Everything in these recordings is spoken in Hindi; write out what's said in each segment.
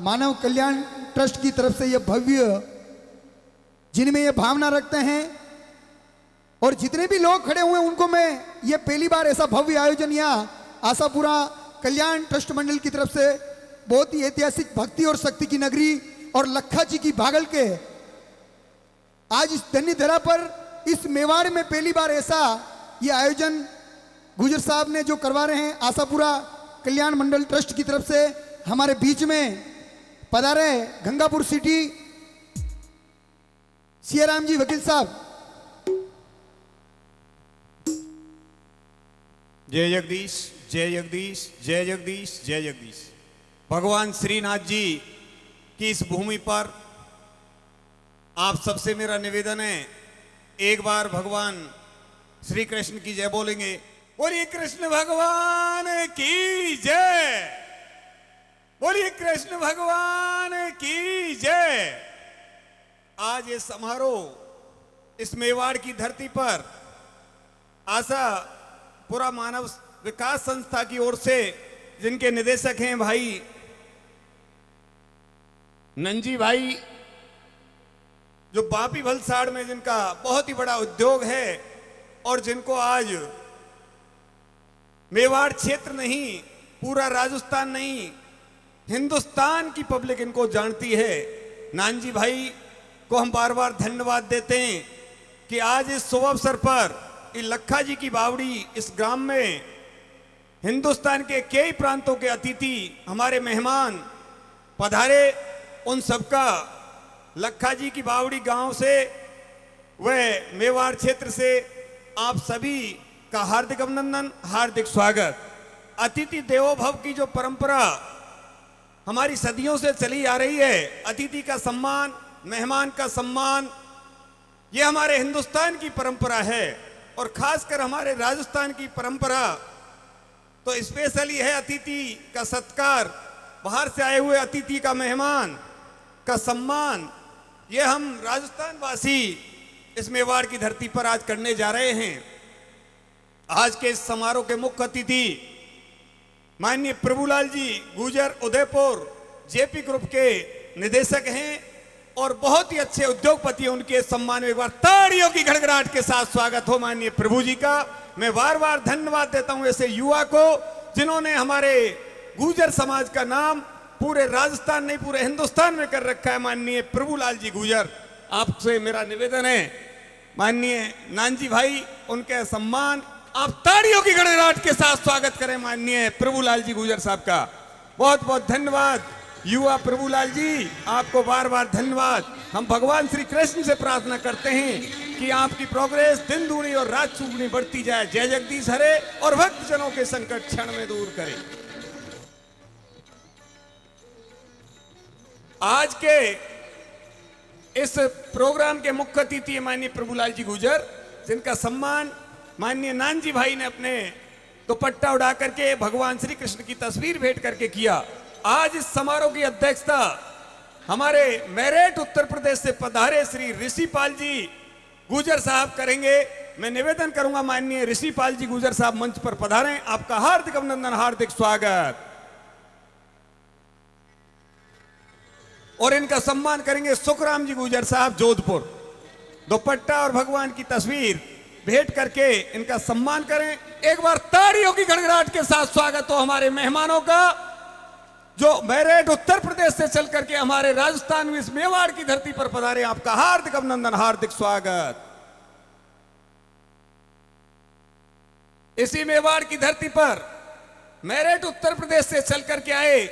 मानव कल्याण ट्रस्ट की तरफ से ये भव्य, जिनमें ये भावना रखते हैं और जितने भी लोग खड़े हुए हैं उनको मैं ये पहली बार ऐसा भव्य आयोजन यहाँ आशापुरा कल्याण ट्रस्ट मंडल की तरफ से बहुत ही ऐतिहासिक भक्ति और शक्ति की नगरी और लखा जी की भागल के आज इस धन्य धरा पर इस मेवाड़ में पहली बार ऐसा ये आयोजन गुजर साहब ने जो करवा रहे हैं आशापुरा कल्याण मंडल ट्रस्ट की तरफ से हमारे बीच में पधारे गंगापुर सिटी सियाराम जी वकील साहब। जय जगदीश, जय जगदीश, जय जगदीश, जय जगदीश। भगवान श्रीनाथ जी की इस भूमि पर आप सबसे मेरा निवेदन है, एक बार भगवान श्री कृष्ण की जय बोलेंगे। बोलिए कृष्ण भगवान की जय, बोलिए कृष्ण भगवान की जय। आज ये समारोह इस मेवाड़ की धरती पर आशापुरा मानव विकास संस्था की ओर से, जिनके निदेशक हैं भाई नंजी भाई, जो बापी वलसाड़ में जिनका बहुत ही बड़ा उद्योग है और जिनको आज मेवाड़ क्षेत्र नहीं, पूरा राजस्थान नहीं, हिंदुस्तान की पब्लिक इनको जानती है। नानजी भाई को हम बार बार धन्यवाद देते हैं कि आज इस शुभ अवसर पर लखा जी की बावड़ी इस ग्राम में हिंदुस्तान के कई प्रांतों के अतिथि हमारे मेहमान पधारे। उन सबका लखा जी की बावड़ी गांव से व मेवाड़ क्षेत्र से आप सभी का हार्दिक अभिनंदन, हार्दिक स्वागत। अतिथि देवो भव की जो परंपरा हमारी सदियों से चली आ रही है, अतिथि का सम्मान, मेहमान का सम्मान, ये हमारे हिंदुस्तान की परंपरा है और खासकर हमारे राजस्थान की परंपरा तो स्पेशली है अतिथि का सत्कार, बाहर से आए हुए अतिथि का, मेहमान का सम्मान। ये हम राजस्थान वासी इस मेवाड़ की धरती पर आज करने जा रहे हैं। आज के इस समारोह के मुख्य अतिथि माननीय प्रभुलाल जी गुजर उदयपुर जेपी ग्रुप के निदेशक हैं और बहुत ही अच्छे उद्योगपति हैं। उनके सम्मान में एक बार ताड़ियों की गड़गड़ाहट के साथ स्वागत हो माननीय प्रभु जी का। मैं बार बार धन्यवाद देता हूं ऐसे युवा को जिन्होंने हमारे गुजर समाज का नाम पूरे राजस्थान नहीं पूरे हिंदुस्तान में कर रखा है। माननीय प्रभुलाल जी गुजर, आपसे मेरा निवेदन है, माननीय नानजी भाई, उनके सम्मान आप ताड़ियों की गड़गड़ाहट के साथ स्वागत करें माननीय प्रभुलाल जी गुजर साहब का। बहुत बहुत धन्यवाद युवा प्रभुलाल जी, आपको बार बार धन्यवाद। हम भगवान श्री कृष्ण से प्रार्थना करते हैं कि आपकी प्रोग्रेस दिन दूनी और रात चौगुनी बढ़ती जाए। जय जगदीश हरे और भक्त जनों के संकट क्षण में दूर करे। आज के इस प्रोग्राम के मुख्य अतिथि माननीय प्रभुलाल जी गुजर, जिनका सम्मान माननीय नानजी भाई ने अपने दुपट्टा उड़ा करके भगवान श्री कृष्ण की तस्वीर भेंट करके किया। आज इस समारोह की अध्यक्षता हमारे मेरठ उत्तर प्रदेश से पधारे श्री ऋषिपाल जी गुजर साहब करेंगे। मैं निवेदन करूंगा माननीय ऋषिपाल जी गुजर साहब मंच पर पधारें। आपका हार्दिक अभिनंदन, हार्दिक स्वागत। और इनका सम्मान करेंगे सुखराम जी गुजर साहब जोधपुर। दुपट्टा और भगवान की तस्वीर भेंट करके इनका सम्मान करें। एक बार ताड़ियों की गड़गड़ाहट के साथ स्वागत हो हमारे मेहमानों का, जो मेरठ उत्तर प्रदेश से चल करके हमारे राजस्थान में इस मेवाड़ की धरती पर पधारे। आपका हार्दिक अभिनंदन, हार्दिक स्वागत। इसी मेवाड़ की धरती पर मेरठ उत्तर प्रदेश से चल करके आए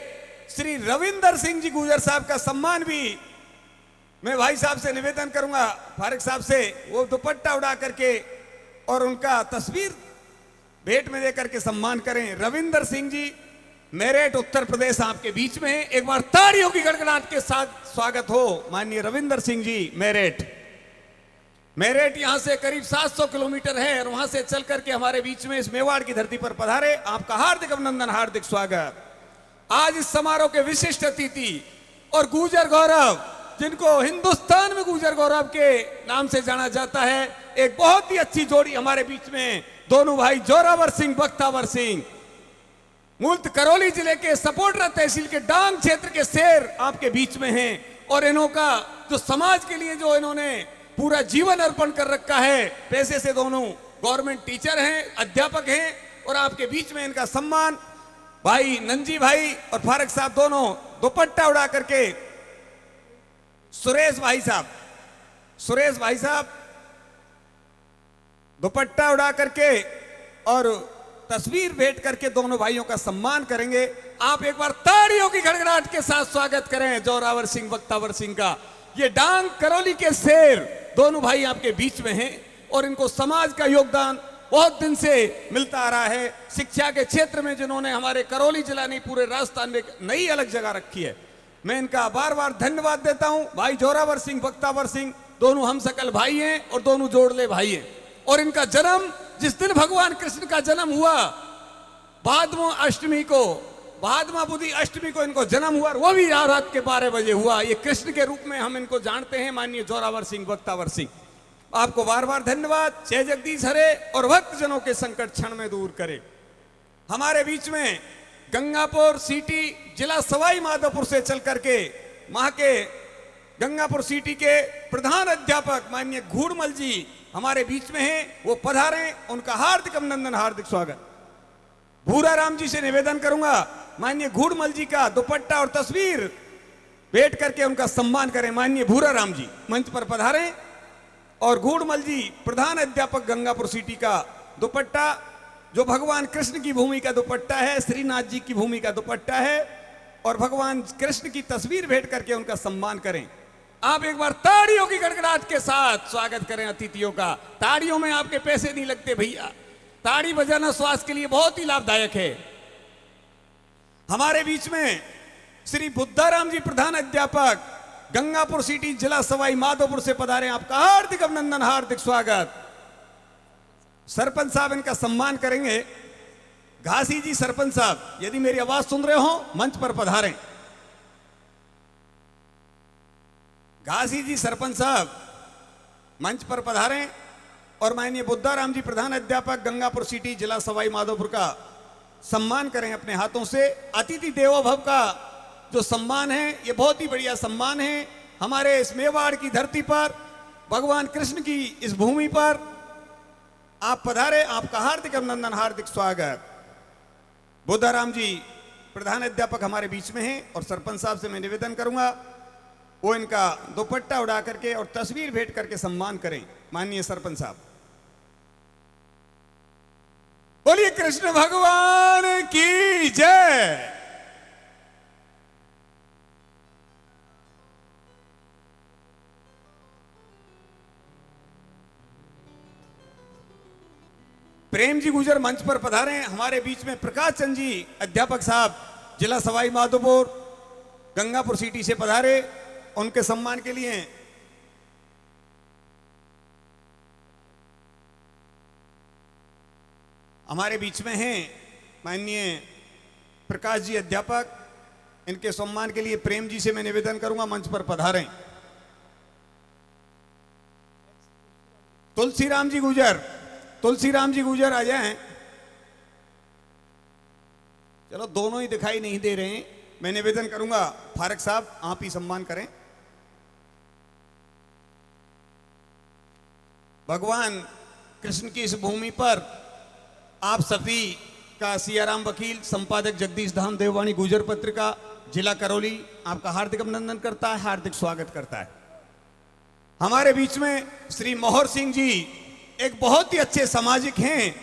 श्री रविंदर सिंह जी गुजर साहब का सम्मान भी मैं भाई साहब से निवेदन करूंगा, फारिक साहब से, वो दुपट्टा उड़ा करके और उनका तस्वीर भेंट में देकर के सम्मान करें। रविंदर सिंह जी मेरठ उत्तर प्रदेश आपके बीच में है। एक बार ताड़ियों की गड़गड़ाहट के साथ स्वागत हो माननीय रविंदर सिंह जी। मेरठ यहां से करीब 700 किलोमीटर है और वहां से चल करके हमारे बीच में इस मेवाड़ की धरती पर पधारे। आपका हार्दिक अभिनंदन, हार्दिक स्वागत। आज इस समारोह के विशिष्ट अतिथि और गुजर गौरव, जिनको हिंदुस्तान में गुजर गौरव के नाम से जाना जाता है, एक बहुत ही अच्छी जोड़ी हमारे बीच में, दोनों भाई जोरावर सिंह, बख्तावर सिंह। मूलत करौली जिले के सपोटरा तहसील के डांग क्षेत्र के शेर आपके बीच में हैं और इनका जो समाज के लिए जो इन्होंने पूरा जीवन अर्पण कर रखा है, पैसे से दोनों गवर्नमेंट टीचर हैं, अध्यापक हैं, और आपके बीच में इनका सम्मान भाई नंजी भाई और फारक साहब दोनों दुपट्टा उड़ा करके सुरेश भाई साहब दुपट्टा उड़ा करके और तस्वीर भेंट करके दोनों भाइयों का सम्मान करेंगे। आप एक बार ताड़ियों की गड़गड़ाहट के साथ स्वागत करें जोरावर सिंह बख्तावर सिंह का। ये डांग करौली के शेर दोनों भाई आपके बीच में हैं और इनको समाज का योगदान बहुत दिन से मिलता आ रहा है। शिक्षा के क्षेत्र में जिन्होंने हमारे करौली जिला नहीं पूरे राजस्थान में नई अलग जगह रखी है, मैं इनका बार बार धन्यवाद देता हूं। भाई जोरावर सिंह बख्तावर सिंह दोनों हम सकल भाई हैं और दोनों जोड़ले भाई हैं, और इनका जन्म जिस दिन भगवान कृष्ण का जन्म हुआ भादमा बुद्धि अष्टमी को इनको जन्म हुआ, वो भी रात के 12 बजे हुआ। ये कृष्ण के रूप में हम इनको जानते हैं, माननीय जोरावर सिंह बख्तावर सिंह। आपको बार बार धन्यवाद। जय जगदीश हरे और भक्तजनों के संकट क्षण में दूर करे। हमारे बीच में गंगापुर सिटी जिला सवाई माधोपुर से चल करके वहां के गंगापुर सिटी के प्रधान अध्यापक माननीय घूड़मल जी हमारे बीच में हैं, वो पधारें। उनका हार्दिक अभिनंदन, हार्दिक स्वागत। भूरा राम जी से निवेदन करूंगा माननीय घूड़मल जी का दुपट्टा और तस्वीर भेंट करके उनका सम्मान करें। माननीय भूरा राम जी मंच पर पधारें और घूड़मल जी प्रधान अध्यापक गंगापुर सिटी का दुपट्टा जो भगवान कृष्ण की भूमि का दुपट्टा है, श्रीनाथ जी की भूमि का दुपट्टा है, और भगवान कृष्ण की तस्वीर भेंट करके उनका सम्मान करें। आप एक बार ताड़ियों की गड़गड़ाहट के साथ स्वागत करें अतिथियों का। ताड़ियों में आपके पैसे नहीं लगते भैया, ताड़ी बजाना स्वास्थ्य के लिए बहुत ही लाभदायक है। हमारे बीच में श्री बुद्धाराम जी प्रधान अध्यापक गंगापुर सिटी जिला सवाई माधोपुर से पधारे, आपका हार्दिक अभिनंदन, हार्दिक स्वागत। सरपंच साहब इनका सम्मान करेंगे। घासी जी सरपंच साहब यदि मेरी आवाज सुन रहे हो मंच पर पधारें। घासी जी सरपंच साहब मंच पर पधारें और माननीय बुद्धाराम जी प्रधान अध्यापक गंगापुर सिटी जिला सवाई माधोपुर का सम्मान करें अपने हाथों से। अतिथि देवो भव का जो सम्मान है ये बहुत ही बढ़िया सम्मान है। हमारे इस मेवाड़ की धरती पर भगवान कृष्ण की इस भूमि पर आप पधारे, आपका हार्दिक अभिनंदन, हार्दिक स्वागत। बुद्धाराम जी प्रधान अध्यापक हमारे बीच में हैं और सरपंच साहब से मैं निवेदन करूंगा वो इनका दुपट्टा उड़ा करके और तस्वीर भेंट करके सम्मान करें। माननीय सरपंच साहब बोलिए कृष्ण भगवान की जय। प्रेम जी गुजर मंच पर पधारें। हमारे बीच में प्रकाश चंद जी अध्यापक साहब जिला सवाई माधोपुर गंगापुर सिटी से पधारे, उनके सम्मान के लिए हमारे बीच में हैं माननीय प्रकाश जी अध्यापक। इनके सम्मान के लिए प्रेम जी से मैं निवेदन करूंगा मंच पर पधारें। तुलसीराम जी गुजर आ जाएं। चलो दोनों ही दिखाई नहीं दे रहे हैं, मैं निवेदन करूंगा फारक साहब आप ही सम्मान करें। भगवान कृष्ण की इस भूमि पर आप सभी का सियाराम वकील संपादक जगदीश धाम देववाणी गुजर पत्रिका जिला करौली आपका हार्दिक अभिनंदन करता है, हार्दिक स्वागत करता है। हमारे बीच में श्री मोहर सिंह जी एक बहुत ही अच्छे सामाजिक हैं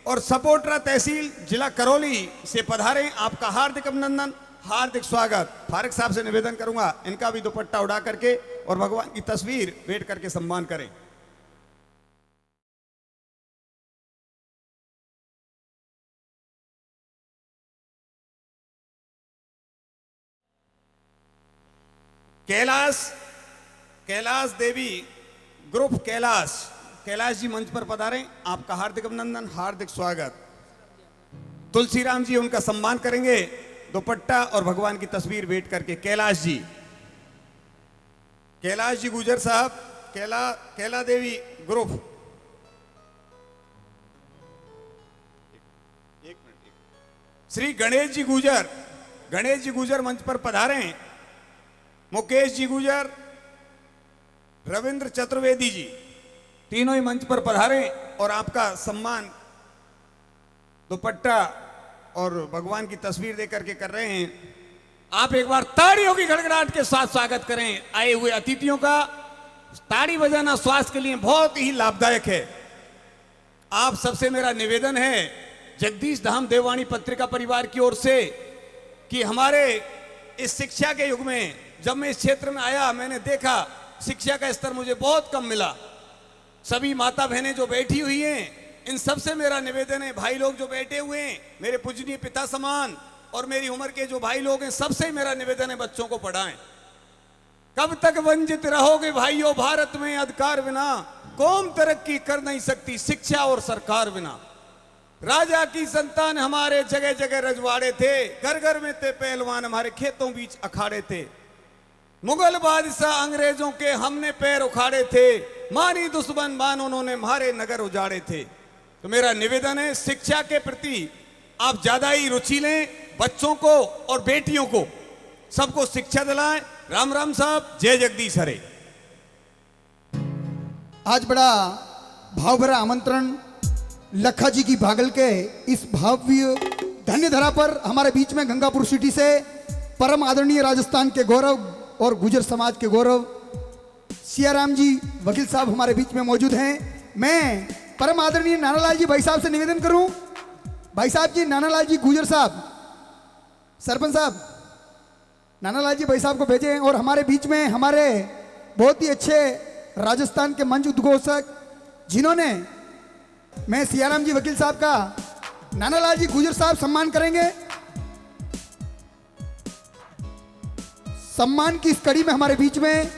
और सपोटरा तहसील जिला करौली से पधारे, आपका हार्दिक अभिनंदन, हार्दिक स्वागत। फारक साहब से निवेदन करूंगा इनका भी दुपट्टा उड़ा करके और भगवान की तस्वीर भेंट करके सम्मान करें। कैलाश देवी ग्रुप कैलाश जी मंच पर पधारें, आपका हार्दिक अभिनंदन, हार्दिक स्वागत। तुलसीराम जी उनका सम्मान करेंगे दुपट्टा और भगवान की तस्वीर भेंट करके। कैलाश जी गुजर साहब कैला देवी ग्रुप। एक मिनट श्री गणेश जी गुजर मंच पर पधारें। मुकेश जी गुजर, रविंद्र चतुर्वेदी जी, तीनों ही मंच पर पधारें और आपका सम्मान दुपट्टा और भगवान की तस्वीर देकर के कर रहे हैं। आप एक बार ताड़ियों की गड़गड़ाहट के साथ स्वागत करें आए हुए अतिथियों का। ताड़ी बजाना स्वास्थ्य के लिए बहुत ही लाभदायक है। आप सबसे मेरा निवेदन है जगदीश धाम देववाणी पत्रिका परिवार की ओर से कि हमारे इस शिक्षा के युग में जब मैं इस क्षेत्र में आया, मैंने देखा शिक्षा का स्तर मुझे बहुत कम मिला। सभी माता बहनें जो बैठी हुई हैं, इन सबसे मेरा निवेदन है, भाई लोग जो बैठे हुए हैं मेरे पूजनीय पिता समान, और मेरी उम्र के जो भाई लोग हैं, सबसे मेरा निवेदन है बच्चों को पढ़ाएं। कब तक वंचित रहोगे भाइयों भारत में अधिकार बिना? कौम तरक्की कर नहीं सकती शिक्षा और सरकार बिना। राजा की संतान हमारे जगह जगह रजवाड़े थे, घर घर में थे पहलवान, हमारे खेतों बीच अखाड़े थे। मुगल बादशाह अंग्रेजों के हमने पैर उखाड़े थे, मानी दुश्मन मान उन्होंने हमारे नगर उजाड़े थे। तो मेरा निवेदन है शिक्षा के प्रति आप ज्यादा ही रुचि लें, बच्चों को और बेटियों को सबको शिक्षा दिलाएं। राम राम साहब, जय जगदीश हरे। आज बड़ा भाव भरा आमंत्रण लखा जी की भागल के इस भव्य धन्य धरा पर हमारे बीच में गंगापुर सिटी से परम आदरणीय राजस्थान के गौरव और गुजर समाज के गौरव सियाराम जी वकील साहब हमारे बीच में मौजूद हैं। मैं परम आदरणीय नानालाल जी भाई साहब से निवेदन करूं, भाई साहब जी, नानालाल जी गुजर साहब, सरपंच साहब, नानालाल जी भाई साहब को भेजें। और हमारे बीच में हमारे बहुत ही अच्छे राजस्थान के मंच उद्घोषक जिन्होंने, मैं सियाराम जी वकील साहब का नानालाल जी गुजर साहब सम्मान करेंगे। सम्मान की इस कड़ी में हमारे बीच में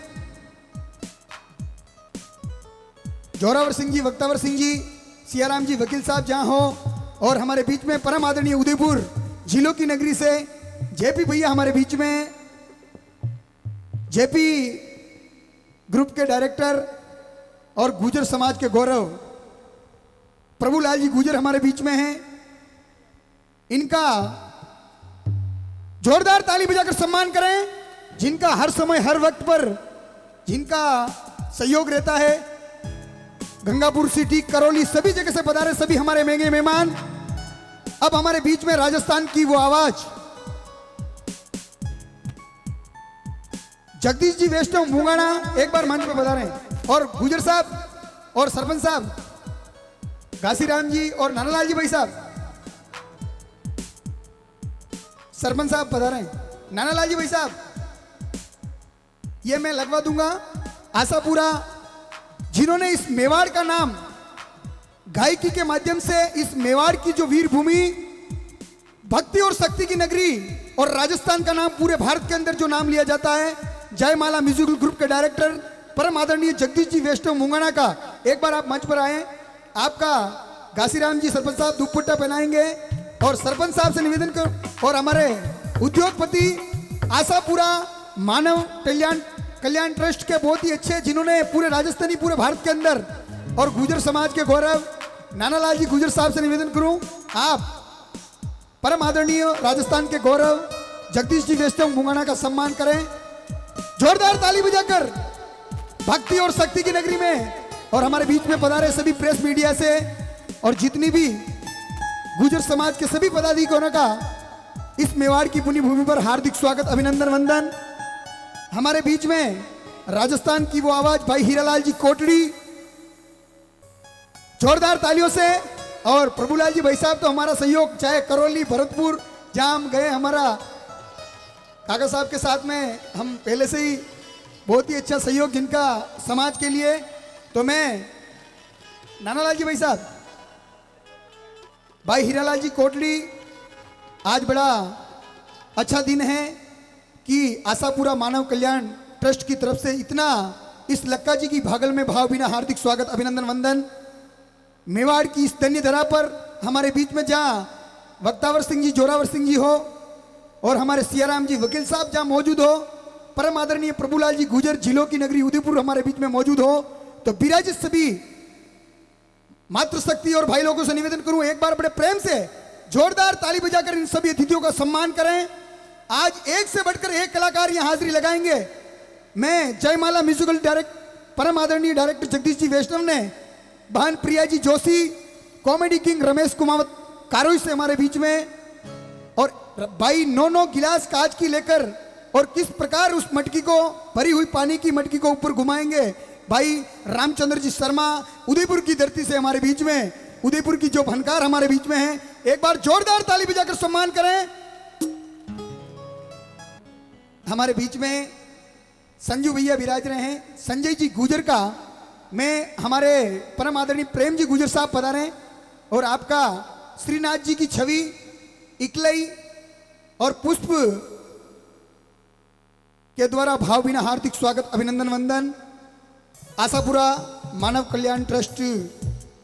जोरावर सिंह जी, वक्तावर सिंह जी, सियाराम जी वकील साहब जहां हो, और हमारे बीच में परम आदरणीय उदयपुर जिलों की नगरी से जेपी भैया हमारे बीच में, जेपी ग्रुप के डायरेक्टर और गुजर समाज के गौरव प्रभुलाल जी गुजर हमारे बीच में हैं। इनका जोरदार ताली बजाकर सम्मान करें, जिनका हर समय हर वक्त पर जिनका सहयोग रहता है। गंगापुर सिटी, करौली, सभी जगह से पधारे सभी हमारे महंगे मेहमान। अब हमारे बीच में राजस्थान की वो आवाज जगदीश जी वैष्णव मुंगाना एक बार मंच पर पधारे, और गुजर साहब और सरपंच साहब घासीराम जी और नानालाल जी भाई साहब, सरपंच साहब पधारे, नानालाल जी भाई साहब, ये मैं लगवा दूंगा आशापुरा, जिन्होंने इस मेवाड़ का नाम गायकी के माध्यम से इस मेवाड़ की जो वीर भूमि, भक्ति और शक्ति की नगरी, और राजस्थान का नाम पूरे भारत के अंदर जो नाम लिया जाता है, जयमाला म्यूजिकल ग्रुप के डायरेक्टर परम आदरणीय जगदीश जी वैष्णव मुंगाना का एक बार आप मंच पर आए। आपका घासीराम जी सरपंच साहब दुपट्टा पहनाएंगे, और सरपंच साहब से निवेदन कर, और हमारे उद्योगपति आशापुरा मानव कल्याण ट्रस्ट के बहुत ही अच्छे, जिन्होंने पूरे राजस्थानी पूरे भारत के अंदर, और गुजर समाज के गौरव नानालाल जी गुजर साहब से निवेदन करूं, आप परम आदरणीय राजस्थान के गौरव जगदीश जी वैष्णव मुंगाना का सम्मान करें, जोरदार ताली बजाकर, भक्ति और शक्ति की नगरी में। और हमारे बीच में पधारे सभी प्रेस मीडिया से और जितनी भी गुजर समाज के सभी पदाधिकारियों का इस मेवाड़ की पुण्य भूमि पर हार्दिक स्वागत, अभिनंदन, वंदन। हमारे बीच में राजस्थान की वो आवाज भाई हीरालाल जी कोटड़ी, जोरदार तालियों से। और प्रभुलाल जी भाई साहब तो हमारा सहयोग, चाहे करौली, भरतपुर जहां हम गए, हमारा काका साहब के साथ में हम पहले से ही बहुत ही अच्छा सहयोग जिनका समाज के लिए। तो मैं नानालाल जी भाई साहब, भाई हीरालाल जी कोटड़ी, आज बड़ा अच्छा दिन है कि आशापुरा मानव कल्याण ट्रस्ट की तरफ से इतना इस लक्का जी की भागल में भाव बिना हार्दिक स्वागत, अभिनंदन, वंदन। मेवाड़ की इस धन्य धरा पर हमारे बीच में जहां वक्तावर सिंह जी, जोरावर सिंह जी हो, और हमारे सियाराम जी वकील साहब जहां मौजूद हो, परम आदरणीय प्रभुलाल जी गुजर जिलों की नगरी उदयपुर हमारे बीच में मौजूद हो, तो विराजित सभी मातृशक्ति और भाई लोगों से निवेदन करूं, एक बार बड़े प्रेम से जोरदार ताली बजाकर इन सभी अतिथियों का सम्मान करें। आज एक से बढ़कर एक कलाकार यहां हाजिरी लगाएंगे। मैं जयमाला म्यूजिकल परम आदरणीय डायरेक्टर जगदीश जी वैष्णव ने बहन प्रिया जी जोशी, कॉमेडी किंग रमेश कुमावत कारोई से हमारे बीच में, और भाई 9 गिलास कांच की लेकर और किस प्रकार उस मटकी को, भरी हुई पानी की मटकी को ऊपर घुमाएंगे, भाई रामचंद्र जी शर्मा उदयपुर की धरती से हमारे बीच में, उदयपुर की जो फनकार हमारे बीच में हैं। एक बार जोरदार ताली बजाकर सम्मान करें। हमारे बीच में संजू भैया विराज रहे हैं। संजय जी गुजर का मैं हमारे परम आदरणीय प्रेम जी गुजर साहब पधारे, और आपका श्रीनाथ जी की छवि, इकलई और पुष्प के द्वारा भावभीना हार्दिक स्वागत, अभिनंदन, वंदन। आशापुरा मानव कल्याण ट्रस्ट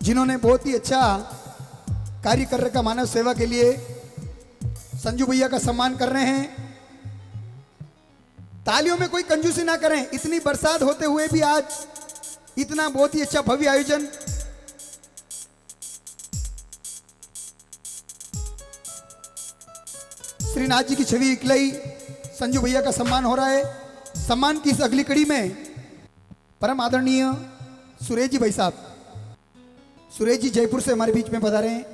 जिन्होंने बहुत ही अच्छा कार्य कर रखा मानव सेवा के लिए, संजू भैया का सम्मान कर रहे हैं। तालियों में कोई कंजूसी ना करें। इतनी बरसात होते हुए भी आज इतना बहुत ही अच्छा भव्य आयोजन। श्रीनाथ जी की छवि, इकलई, संजू भैया का सम्मान हो रहा है। सम्मान की इस अगली कड़ी में परम आदरणीय सुरेश जी भाई साहब, सुरेश जी जयपुर से हमारे बीच में पधारे हैं।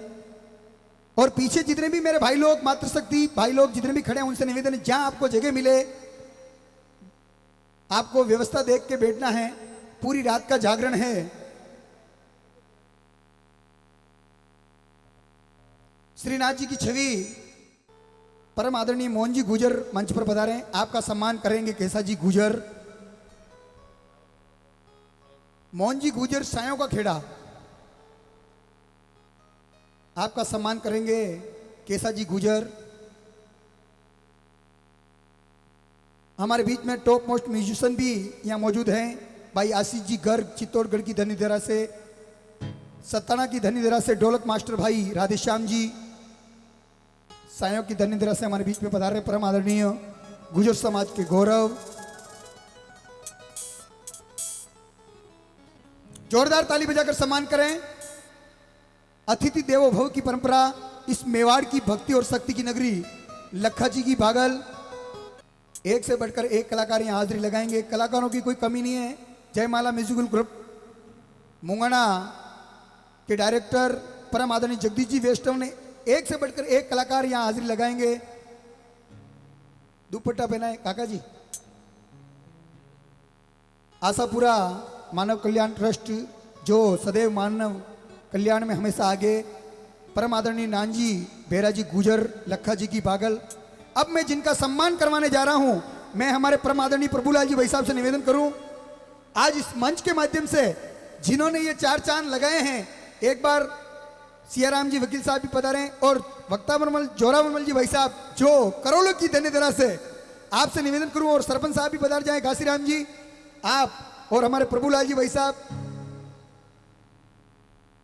और पीछे जितने भी मेरे भाई लोग, मातृशक्ति भाई लोग जितने भी खड़े हैं, उनसे निवेदन है, जहां आपको जगह मिले आपको व्यवस्था देख के बैठना है। पूरी रात का जागरण है। श्रीनाथ जी की छवि परम आदरणीय मोहन जी गुजर मंच पर पधारे हैं। आपका सम्मान करेंगे केसा जी गुजर। मोहन जी गुजर सायों का खेड़ा, आपका सम्मान करेंगे केसा जी गुजर। हमारे बीच में टॉप मोस्ट म्यूजिशियन भी यहाँ मौजूद हैं। भाई आशीष जी गर्ग चित्तौड़गढ़ की धनीधरा से, सत्ताना की धनीधरा से ढोलक मास्टर भाई राधेश्याम जी, सायों की धनीधरा से हमारे बीच में पधार रहे परम आदरणीय गुजर समाज के गौरव। जोरदार ताली बजाकर सम्मान करें। अतिथि देवो भव की परंपरा इस मेवाड़ की भक्ति और शक्ति की नगरी लखा जी की बागल, एक से बढ़कर एक कलाकार यहाँ हाजिरी लगाएंगे। कलाकारों की कोई कमी नहीं है। जयमाला म्यूजिकल ग्रुप मुंगना के डायरेक्टर परम आदरणीय जगदीश जी वैष्णव ने एक से बढ़कर एक कलाकार यहाँ हाजिरी लगाएंगे। दुपट्टा पहनाए काका जी। आशापुरा मानव कल्याण ट्रस्ट जो सदैव मानव कल्याण में हमेशा आगे, परम आदरणीय नानजी बेरा जी गुजर लखा जी की बागल। अब मैं जिनका सम्मान करवाने जा रहा हूं, मैं हमारे परम आदरणीय प्रभुलाल जी भाई साहब से निवेदन करूं, आज इस मंच के माध्यम से जिन्होंने ये 4 चांद लगाए हैं, एक बार सियाराम जी वकील साहब भी पधारे, और वक्ता वर्मल जोरा वर्मल जी भाई साहब जो करोड़ों की धन्यधरा से, आपसे निवेदन करूं, और सरपंच साहब भी पधार जाए, घासीराम जी आप, और हमारे प्रभुलाल जी भाई साहब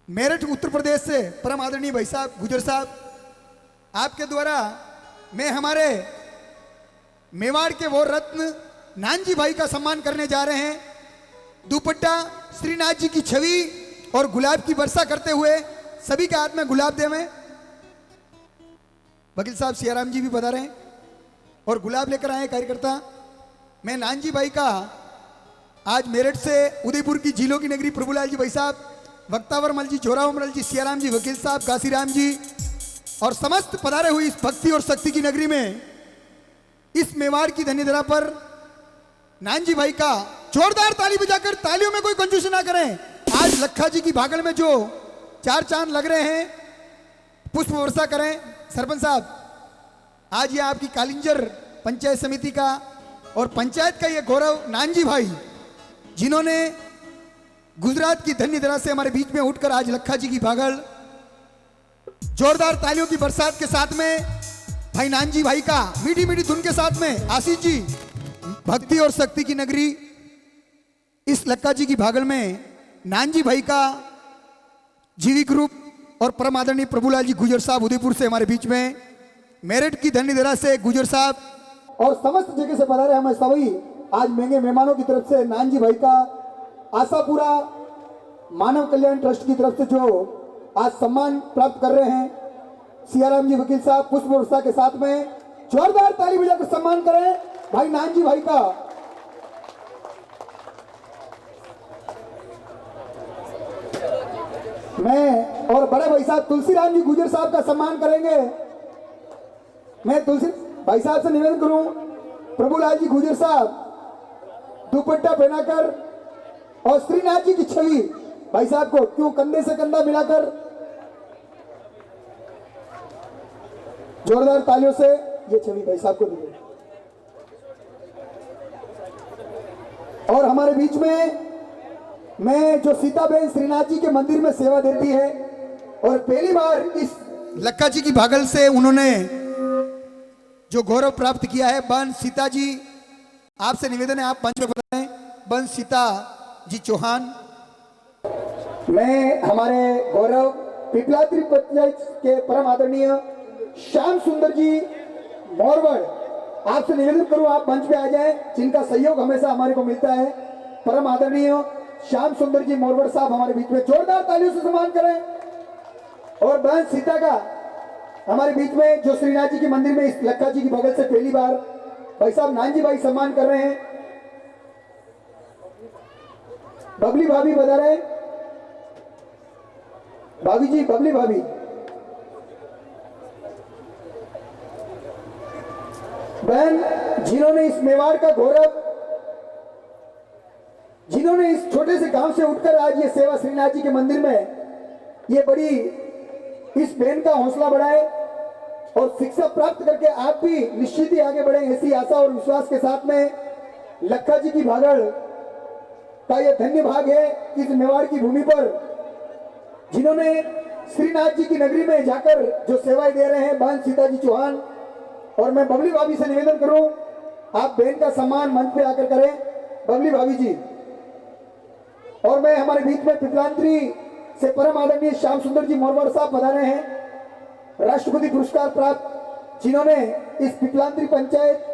मेरठ उत्तर प्रदेश से परम आदरणीय भाई साहब गुजर साहब, आपके द्वारा मैं हमारे मेवाड़ के वो रत्न नानजी भाई का सम्मान करने जा रहे हैं। दुपट्टा श्रीनाथ जी की छवि और गुलाब की वर्षा करते हुए सभी के हाथ में गुलाब देवें। वकील साहब सियाराम जी भी बता रहे हैं और गुलाब लेकर आए कार्यकर्ता। मैं नानजी भाई का आज मेरठ से उदयपुर की झीलों की नगरी प्रभुलाल जी भाई साहब, वक्तावर मल जी, जोरावमल जी, सियाराम जी, वकील साहब, घासीराम जी और समस्त पधारे हुई इस भक्ति और शक्ति की नगरी में इस मेवाड़ की धन्यधरा पर नानजी भाई का जोरदार ताली बजाकर, तालियों में कोई कंजूसी ना करें। आज लखा जी की भागल में जो 4 चांद लग रहे हैं, पुष्प वर्षा करें। सरपंच साहब, आज ये आपकी कालिंजर पंचायत समिति का और पंचायत का ये गौरव नानजी भाई, जिन्होंने गुजरात की धन्यधरा से हमारे बीच में उठकर आज लखा जी की भागल, जोरदार तालियों की बरसात के साथ में भाई नानजी भाई का मीठी मीठी धुन के साथ में आशीष जी, भक्ति और शक्ति की नगरी इस लक्का जी की भागल में नानजी भाई का जीवी ग्रुप और परम आदरणीय प्रभुलाल जी गुजर साहब उदयपुर से हमारे बीच में, मेरठ की धन्यधरा से गुजर साहब और समस्त जगह से पधारे हमें सभी आज महंगे मेहमानों की तरफ से नानजी भाई का आशापुरा मानव कल्याण ट्रस्ट की तरफ से जो आज सम्मान प्राप्त कर रहे हैं, सियाराम जी वकील साहब पुष्प वर्षा के साथ में जोरदार ताली बजाकर सम्मान करें भाई नानजी भाई का। मैं और बड़े भाई साहब तुलसीराम जी गुजर साहब का सम्मान करेंगे। मैं तुलसी भाई साहब से निवेदन करूं, प्रभुलाल जी गुजर साहब दुपट्टा पहनाकर और श्रीनाथ जी की छवि भाई साहब को क्यों कंधे से कंधा मिलाकर जोरदार तालियों से ये छवि भाई साहब को दीजिए। और हमारे बीच में मैं जो सीताबेन श्रीनाथ जी के मंदिर में सेवा देती है और पहली बार इस लक्का जी की भागल से उन्होंने जो गौरव प्राप्त किया है, बहन सीता जी, आपसे निवेदन है आप मंच में बताएं। बहन सीता जी चौहान। मैं हमारे गौरव पिपलात्री पंचायत के परम आदरणीय श्याम सुंदर जी मोरवड़, आपसे निवेदन करूं आप मंच पे आ जाएं, जिनका सहयोग हमेशा हमारे को मिलता है। परम आदरणीय श्याम सुंदर जी मोरवड़ साहब हमारे बीच में जोरदार तालियों से सम्मान करें। और बहन सीता का हमारे बीच में जो श्रीनाथ जी के मंदिर में इस लक्का जी की बगल से पहली बार भाई साहब नानजी भाई सम्मान कर रहे हैं। बबली भाभी बता रहे हैं, भाभी जी बबली भाभी। बहन जिन्होंने इस मेवाड़ का गौरव, जिन्होंने इस छोटे से गांव से उठकर आज ये सेवा श्रीनाथ जी के मंदिर में ये बड़ी इस बहन का हौसला बढ़ाए और शिक्षा प्राप्त करके आप भी निश्चित ही आगे बढ़े, ऐसी आशा और विश्वास के साथ में लक्का जी की भागड़ का यह धन्य भाग है इस मेवाड़ की भूमि पर, जिन्होंने श्रीनाथ जी की नगरी में जाकर जो सेवाएं दे रहे हैं बहन सीता जी चौहान। और मैं बबली भाभी से निवेदन करूं आप बहन का सम्मान मंच पे आकर करें, बबली भाभी जी। और मैं हमारे बीच में पिपलांत्री से परम आदरणीय श्याम सुंदर जी मोरवड़ साहब बता रहे हैं, राष्ट्रपति पुरस्कार प्राप्त, जिन्होंने इस पिपलांत्री पंचायत,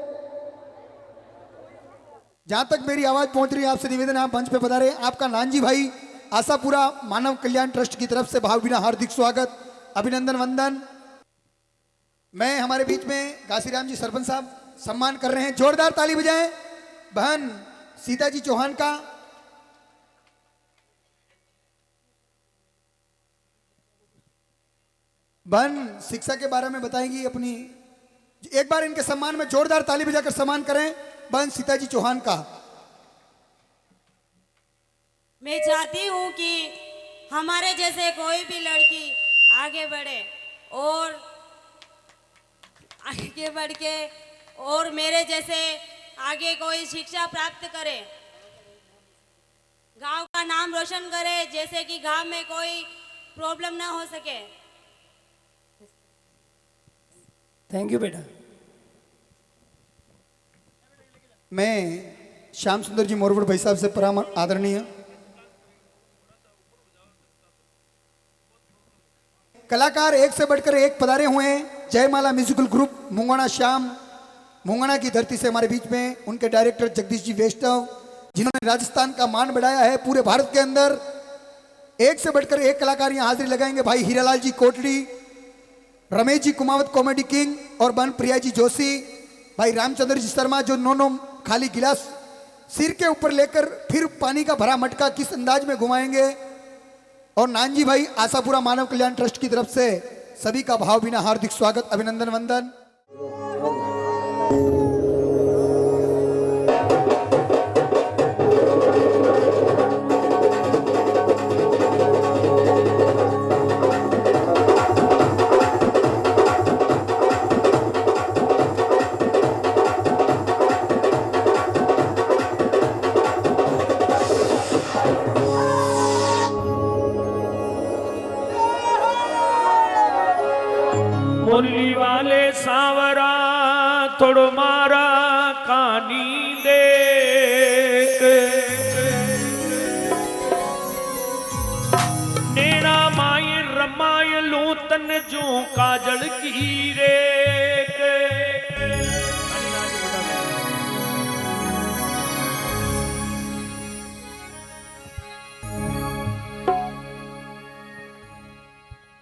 जहां तक मेरी आवाज पहुंच रही है आपसे निवेदन आप मंच पे बता रहे हैं। आपका नानजी भाई आशापुरा मानव कल्याण ट्रस्ट की तरफ से भावभीना हार्दिक स्वागत, अभिनंदन वंदन। मैं हमारे बीच में घासीराम जी सरपंच साहब सम्मान कर रहे हैं, जोरदार ताली बजाएं बहन सीता जी चौहान का। बहन शिक्षा के बारे में बताएंगी अपनी, एक बार इनके सम्मान में जोरदार ताली बजाकर सम्मान करें बहन सीता जी चौहान का। मैं चाहती हूँ कि हमारे जैसे कोई भी लड़की आगे बढ़े और आगे बढ़ के और मेरे जैसे आगे कोई शिक्षा प्राप्त करे, गांव का नाम रोशन करे, जैसे कि गांव में कोई प्रॉब्लम ना हो सके। थैंक यू बेटा। मैं श्याम सुंदर जी मोरवड़ भाई साहब से परम आदरणीय कलाकार एक से बढ़कर एक पधारे हुए हैं। जयमाला म्यूजिकल ग्रुप मुंगाना श्याम, मुंगाना की धरती से हमारे बीच में उनके डायरेक्टर जगदीश जी वैष्णव, जिन्होंने राजस्थान का मान बढ़ाया है पूरे भारत के अंदर। एक से बढ़कर एक कलाकार यहाँ हाजिरी लगाएंगे, भाई हीरालाल जी कोटड़ी, रमेश जी कुमावत कॉमेडी किंग और बहन प्रिया जी जोशी, भाई रामचंद्र जी शर्मा जो नौ खाली गिलास सिर के ऊपर लेकर फिर पानी का भरा मटका किस अंदाज में घुमाएंगे, और नानजी भाई आशापुरा मानव कल्याण ट्रस्ट की तरफ से सभी का भावभीना हार्दिक स्वागत, अभिनंदन वंदन। मुरली वाले सांवरा थोड़ो मारा कानी देख, नेड़ा माय रमाय लूतन जो काजल की रेख।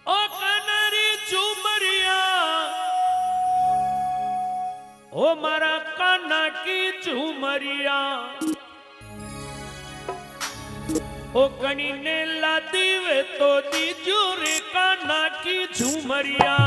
ओ कनरी झूमरिया झूमरिया ओ कणी ने लादी वे तो दीजू रे काना की झूमरिया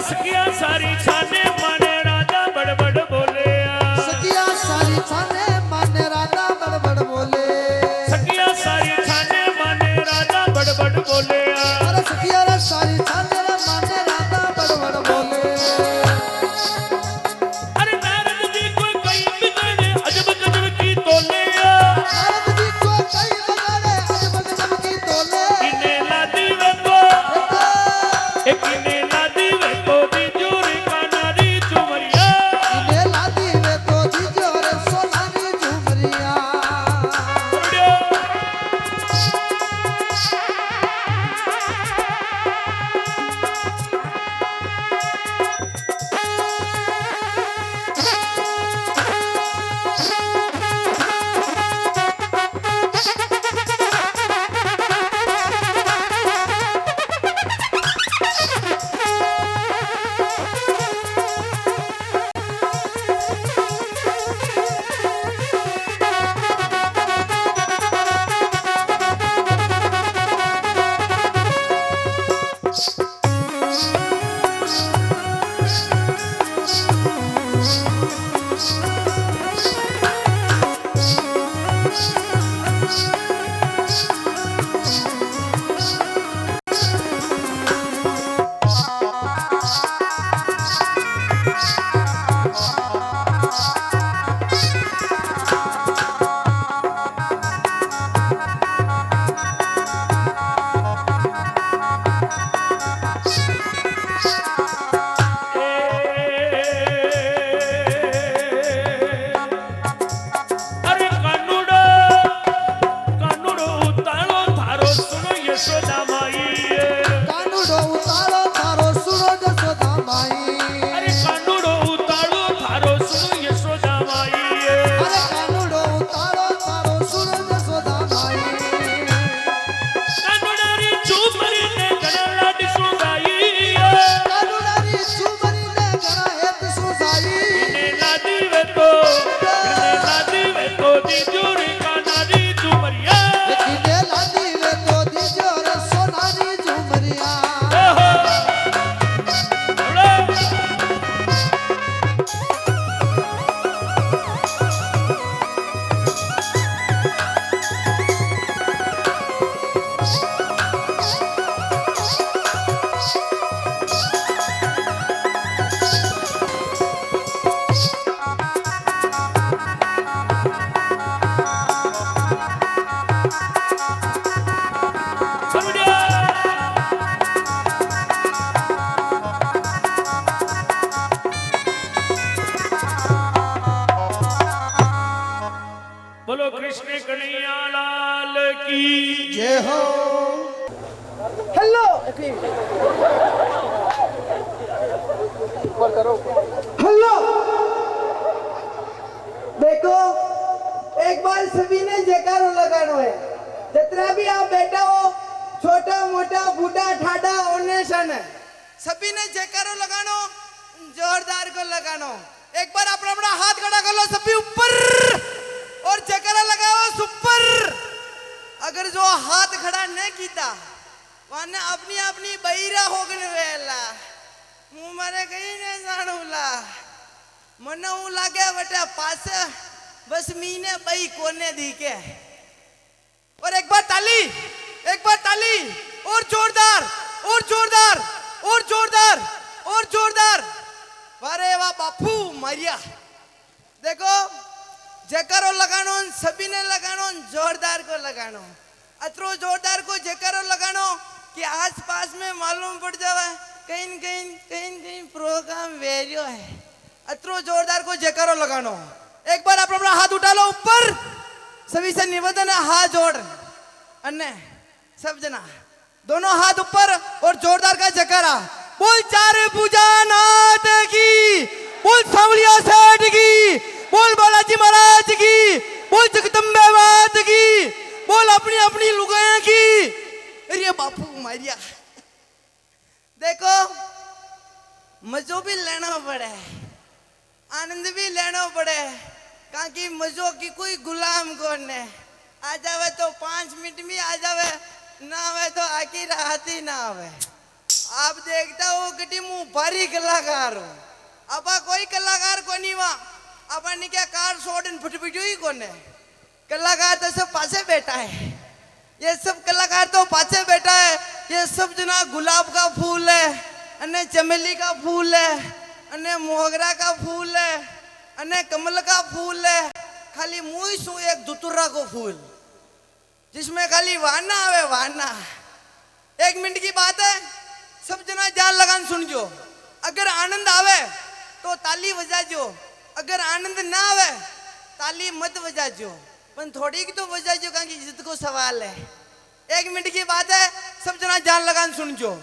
सखिया सारी छाने माने राजा बड़बड़ बोले सखिया सारी छाने माने राजा बड़बड़ बोले सखिया सारी छाने माने राजा बड़बड़ बोले अरे सखिया रे सारी छाने रे माने राजा बड़बड़ बोले अरे नारद जी को कई बिगाड़े अजब गजब की तोले नारद जी को कई बिगाड़े अजब गजब की तोले किने लादी वे को किने लादी वे को बिजूर का नारी चुमरिया इन्हें लादी वे तो दीजो रे सोनारी झुमरिया अरे कानुड़ो कानुड़ो उतारो थारो सुनो यशोदा माई कानूडो उतारो थारो सुनो जसोदा माई अरे कानुड़ो उतारो थारो सुनो यशोदा माई अरे कानूडो उतारो थारो सुनो जसोदा माई कानुड़ारी चुमरी ने गणा लाड सुगाई कानूडारी चुमरी ने घरा हेत सुजाई किने लादी वे तो दिजूरी का नारी चुमरिया इन्हें लादी वे तो दीजो रे सोनारी झुमरिया बोलो कृष्ण कन्हैया लाल की जय हो हेलो हेलो देखो एक बार सभी ने जयकारो लगानो है जितना भी आप बैठा हो छोटा मोटा बूढ़ा ठाडा ओनेशन है सभी ने जयकारो लगानो जोरदार को लगानो एक बार अपना अपना हाथ खड़ा कर लो सभी ऊपर और जयकारा लगाओ सुपर अगर जो हाथ खड़ा नहीं कीता वाने अपनी अपनी बहिरा हो गने वेला मुंह मारे कहीं ने जाणूला मने हूं लागे बटे पास बस मीने बई कोने दी के और एक बार ताली और जोरदार और जोरदार और जोरदार और जोरदार वारे वाह बापू मारिया देखो जयकारो लगानो सभी ने लगानो जोरदार को लगानो अतरो जोरदार को जयकारो लगानो कि आस पास में मालूम पड़ जावे कहीं प्रोग्राम वेरियो है अतरो जोरदार को जयकारो लगानो एक बार आप अपना हाथ उठा लो ऊपर सभी से निवेदन है हाथ जोड़ अन्य सब जना दोनों हाथ ऊपर और जोरदार का जयकारा बोल चार पूजा नाथ की बोल सांवलिया सेठ की बोल बालाजी महाराज की बोल जगदम्बे मात की बोल अपनी अपनी लुगाया की अरे बापू मारिया देखो मजो भी लेना पड़े आनंद भी लेना पड़े कहा कि मजो की कोई गुलाम कौन है आ जावे तो 5 मिनट में आ जावे ना आवे तो आकी रात ही ना आवे आप देखता हो कि मु भारी कलाकार हूँ। अब कोई कलाकार को नहीं वहाँ अपन ने क्या कार सोडन फुटफुट ही कोने कलाकार तो सब पासे बैठा है। ये सब कलाकार तो पासे बैठा है। ये सब जना गुलाब का फूल है, अने चमेली का फूल है, अने मोगरा का फूल है, अने कमल का फूल है। खाली मुई सु एक दुतुरा को फूल जिसमें खाली वाना आवे वाना। 1 मिनट की बात है, सब जना जान लगान सुन जो। अगर आनंद आवे तो ताली बजा जो, अगर आनंद ना आवे ताली मत बजा जो, पर थोड़ी की तो बजा जो क्योंकि इज्जत को सवाल है। 1 मिनट की बात है, सब जना जान लगान सुन जो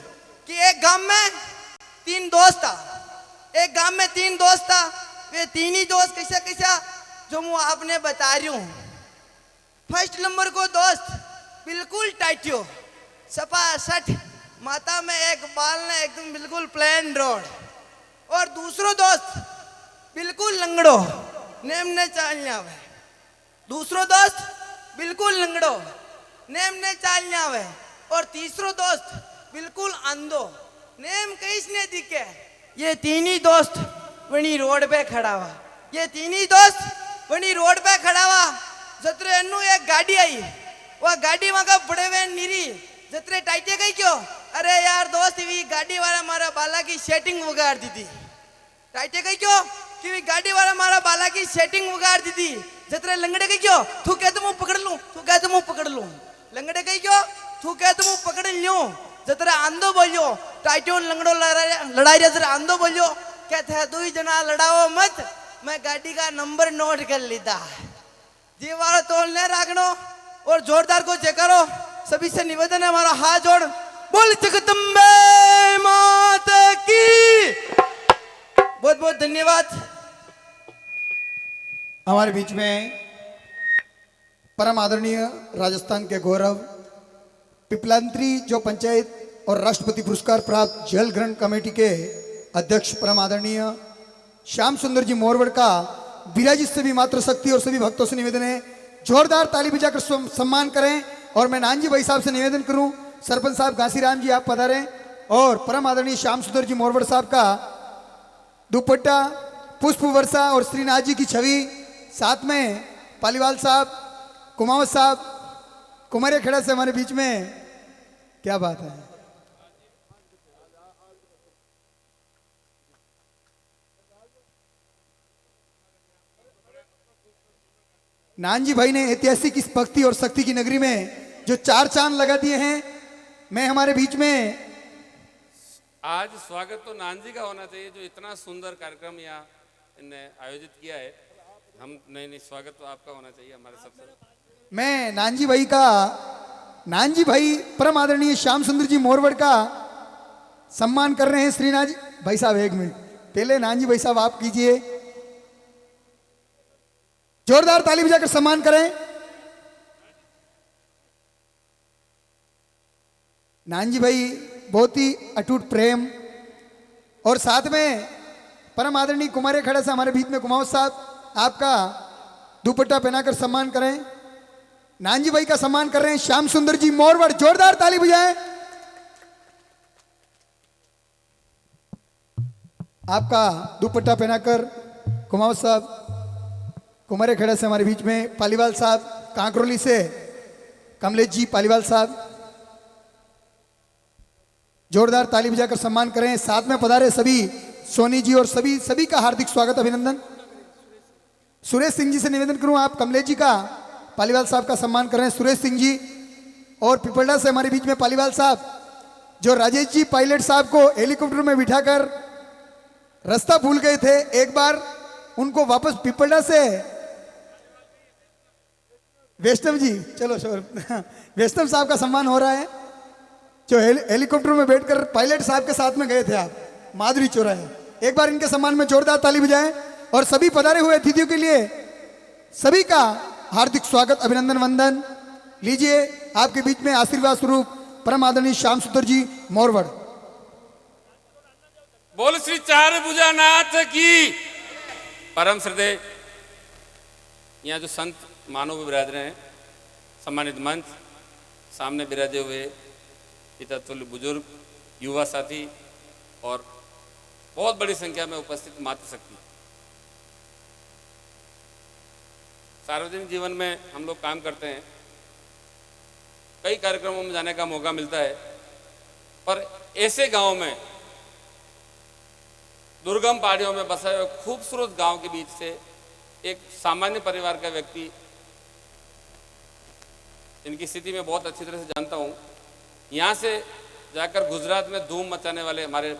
कि एक गांव में 3 दोस्त था। एक गांव में 3 दोस्त था। वे 3 ही दोस्त कैसा कैसा जो मैं आपने बता रही हूँ। फर्स्ट नंबर को दोस्त बिल्कुल टाइटियो सपा सठ, माथा में एक बाल ने एकदम बिल्कुल प्लेन रोड। और दूसरो दोस्त बिल्कुल लंगड़ो, नेम ने चाल आवे। दूसरो दोस्त बिल्कुल लंगड़ो, नेम ने चाल आवे। और तीसरो दोस्त बिल्कुल अंधो, नेम कहीं ने दिखे। ये 3 ही दोस्त वही रोड पे खड़ा हुआ। ये 3 ही दोस्त वही रोड पे खड़ा हुआ। जतरे अनु एक गाड़ी आई, वह गाड़ी वहां का बड़े वे निरी जतरे टाइटे गई क्यों। अरे यार दोस्त भी गाड़ी वाला मारा बाला की सेटिंग उगाड़ दी थी। टाइटे गई क्यों कि गाड़ी वाला मारा बाला की सेटिंग उगाड़ दी थी। जतरे लंगड़े गई क्यों तू कह तो मुंह पकड़ लूं, तू कह तो मुंह पकड़ लूं। लंगड़े गई क्यों तू कह तो मुंह पकड़ लियो। जतरे आंधो बोलियो टाइटो लंगड़ो लड़ाई जतरे आंधो बोलियो कहते हैं 2 जना लड़ाओ मत, मैं गाड़ी का नंबर नोट कर लेता। दीवार तोड़ने राखनो और जोरदार को जयकारो। सभी से निवेदन है हमारा हाथ जोड़ बोल जगदम्बे माता की। बहुत बहुत धन्यवाद। हमारे बीच में परम आदरणीय राजस्थान के गौरव पिपलांत्री जो पंचायत और राष्ट्रपति पुरस्कार प्राप्त जल ग्रहण कमेटी के अध्यक्ष परम आदरणीय श्याम सुंदर जी मोरवड़ का विराजित सभी मातृशक्ति और सभी भक्तों से निवेदन है जोरदार ताली बजाकर सम्मान करें। और मैं नानजी भाई साहब से निवेदन करूं, सरपंच साहब घासीराम जी आप पधारें और परम आदरणीय श्याम सुंदर जी मोरवड़ साहब का दुपट्टा पुष्प वर्षा और श्रीनाथ जी की छवि, साथ में पालीवाल साहब, कुमावत साहब, कुमारे खेड़ा से हमारे बीच में। क्या बात है। नानजी भाई ने ऐतिहासिक इस भक्ति और शक्ति की नगरी में जो 4 चांद लगा दिए हैं। मैं हमारे बीच में आज स्वागत तो नानजी का होना चाहिए जो इतना सुंदर कार्यक्रम यहाँ इनने आयोजित किया है। हम नहीं स्वागत तो आपका होना चाहिए हमारे सबसे। मैं नानजी भाई परम आदरणीय श्याम सुंदर जी मोरवड़ का सम्मान कर रहे हैं। श्रीनाथ जी भाई साहब 1 मिनट पहले नानजी भाई साहब आप कीजिए, जोरदार ताली बजाकर सम्मान करें। नानजी भाई बहुत ही अटूट प्रेम और साथ में परम आदरणीय कुमारे खड़ा से हमारे बीच में कुमावत साहब आपका दुपट्टा पहनाकर सम्मान करें। नानजी भाई का सम्मान कर रहे हैं श्याम सुंदर जी मोरवड़, जोरदार ताली बजाएं। आपका दुपट्टा पहनाकर कुमावत साहब कुमारे खेड़ा से हमारे बीच में पालीवाल साहब, कांकरोली से कमलेश जी पालीवाल साहब, जोरदार ताली बजाकर सम्मान करें। साथ में पधारे सभी सोनी जी और सभी का हार्दिक स्वागत अभिनंदन। सुरेश सिंह जी से निवेदन करूं आप कमलेश जी का पालीवाल साहब का सम्मान कर रहे हैं। सुरेश सिंह जी और पिपलडा से हमारे बीच में पालीवाल साहब जो राजेश जी पायलट साहब को हेलीकॉप्टर में बिठाकर रास्ता भूल गए थे, एक बार उनको वापस पिपलडा से वैष्णव जी, चलो वैष्णव साहब का सम्मान हो रहा है जो हेलीकॉप्टर में बैठकर पायलट साहब के साथ में गए थे आप माधुरी चौराहे। एक बार इनके सम्मान में जोरदार ताली बजाएं और सभी पधारे हुए अतिथियों के लिए सभी का हार्दिक स्वागत अभिनंदन वंदन। लीजिए आपके बीच में आशीर्वाद स्वरूप परम आदरणीय श्याम सुंदर जी मोरवड़। बोल श्री चार भुजानाथ की। परम श्रद्धेय यहाँ जो संत मानव विराज रहे हैं, सम्मानित मंच, सामने विराजे हुए पिता तुल्य बुजुर्ग युवा साथी और बहुत बड़ी संख्या में उपस्थित मातृशक्ति। सार्वजनिक जीवन में हम लोग काम करते हैं, कई कार्यक्रमों में जाने का मौका मिलता है, पर ऐसे गांव में, दुर्गम पहाड़ियों में बसा हुए खूबसूरत गांव के बीच से एक सामान्य परिवार का व्यक्ति, इनकी स्थिति में बहुत अच्छी तरह से जानता हूं, यहाँ से जाकर गुजरात में धूम मचाने वाले हमारे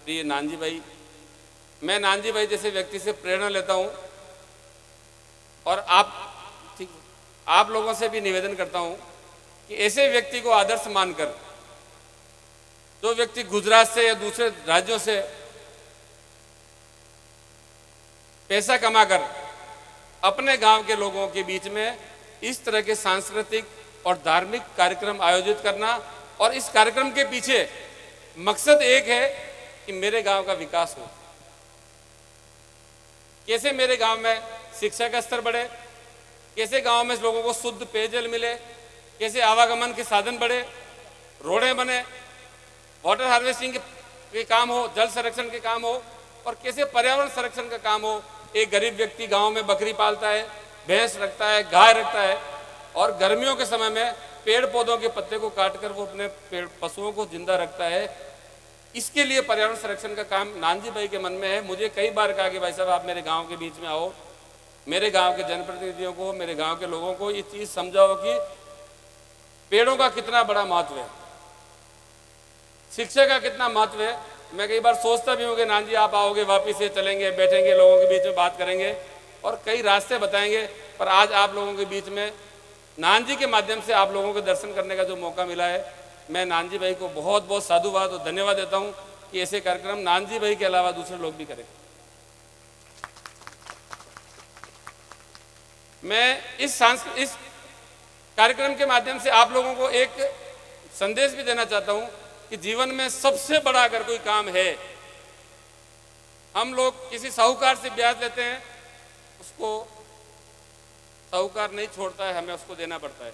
प्रिय नानजी भाई, मैं नानजी भाई जैसे व्यक्ति से प्रेरणा लेता हूं और आप लोगों से भी निवेदन करता हूं कि ऐसे व्यक्ति को आदर्श मानकर, जो व्यक्ति गुजरात से या दूसरे राज्यों से पैसा कमाकर अपने गांव के लोगों के बीच में इस तरह के सांस्कृतिक और धार्मिक कार्यक्रम आयोजित करना, और इस कार्यक्रम के पीछे मकसद एक है कि मेरे गांव का विकास हो, कैसे मेरे गांव में शिक्षा का स्तर बढ़े, कैसे गांव में लोगों को शुद्ध पेयजल मिले, कैसे आवागमन के साधन बढ़े, रोडें बने, वाटर हार्वेस्टिंग के काम हो, जल संरक्षण के काम हो, और कैसे पर्यावरण संरक्षण का काम हो। एक गरीब व्यक्ति गांव में बकरी पालता है, भैंस रखता है, गाय रखता है, और गर्मियों के समय में पेड़ पौधों के पत्ते को काटकर वो अपने पशुओं को जिंदा रखता है। इसके लिए पर्यावरण संरक्षण का काम नानजी भाई के मन में है। मुझे कई बार कहा कि भाई साहब आप मेरे गांव के बीच में आओ, मेरे गांव के जनप्रतिनिधियों को, मेरे गांव के लोगों को ये चीज समझाओ कि पेड़ों का कितना बड़ा महत्व है, शिक्षा का कितना महत्व है। मैं कई बार सोचता भी हूँ कि नानजी आप आओगे, वापिस से चलेंगे, बैठेंगे, लोगों के बीच में बात करेंगे और कई रास्ते बताएंगे, पर आज आप लोगों के बीच में नानजी के माध्यम से आप लोगों को दर्शन करने का जो मौका मिला है, मैं नानजी भाई को बहुत बहुत साधुवाद और धन्यवाद देता हूं कि ऐसे कार्यक्रम नानजी भाई के अलावा दूसरे लोग भी करें। मैं इस कार्यक्रम के माध्यम से आप लोगों को एक संदेश भी देना चाहता हूं कि जीवन में सबसे बड़ा अगर कोई काम है, हम लोग किसी साहूकार से ब्याज लेते हैं, उसको साहूकार नहीं छोड़ता है, हमें उसको देना पड़ता है।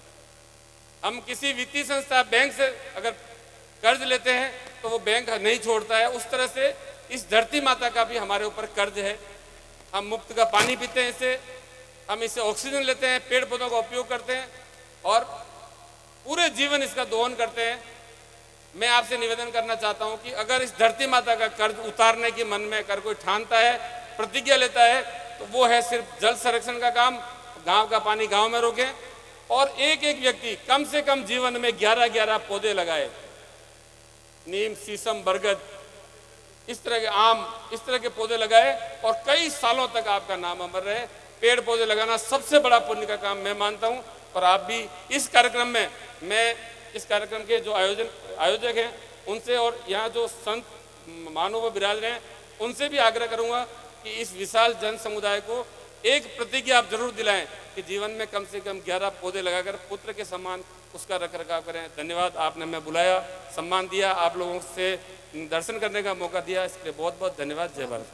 हम किसी वित्तीय संस्था, बैंक से अगर कर्ज लेते हैं तो वो बैंक नहीं छोड़ता है। उस तरह से इस धरती माता का भी हमारे ऊपर कर्ज है। हम मुफ्त का पानी पीते हैं, इससे हम इससे ऑक्सीजन लेते हैं, पेड़ पौधों का उपयोग करते हैं और पूरे जीवन इसका दोहन करते हैं। मैं आपसे निवेदन करना चाहता हूं कि अगर इस धरती माता का कर्ज उतारने की मन में अगर कोई ठानता है, प्रतिज्ञा लेता है, तो वो है सिर्फ जल संरक्षण का काम, गांव का पानी गांव में रोकें और एक एक व्यक्ति कम से कम जीवन में 11-11 पौधे लगाए, नीम, शीशम, बरगद, इस तरह के आम, इस तरह के पौधे लगाए और कई सालों तक आपका नाम अमर रहे। पेड़ पौधे लगाना सबसे बड़ा पुण्य का काम मैं मानता हूं। और आप भी इस कार्यक्रम में, मैं इस कार्यक्रम के जो आयोजक हैं उनसे और यहाँ जो संत मानव विराज रहे हैं उनसे भी आग्रह करूंगा कि इस विशाल जन समुदाय को एक प्रतिज्ञा आप जरूर दिलाएं कि जीवन में कम से कम 11 पौधे लगाकर पुत्र के समान उसका रखरखाव करें। धन्यवाद, आपने हमें बुलाया, सम्मान दिया, आप लोगों से दर्शन करने का मौका दिया, इसके लिए बहुत बहुत धन्यवाद। जय भारत।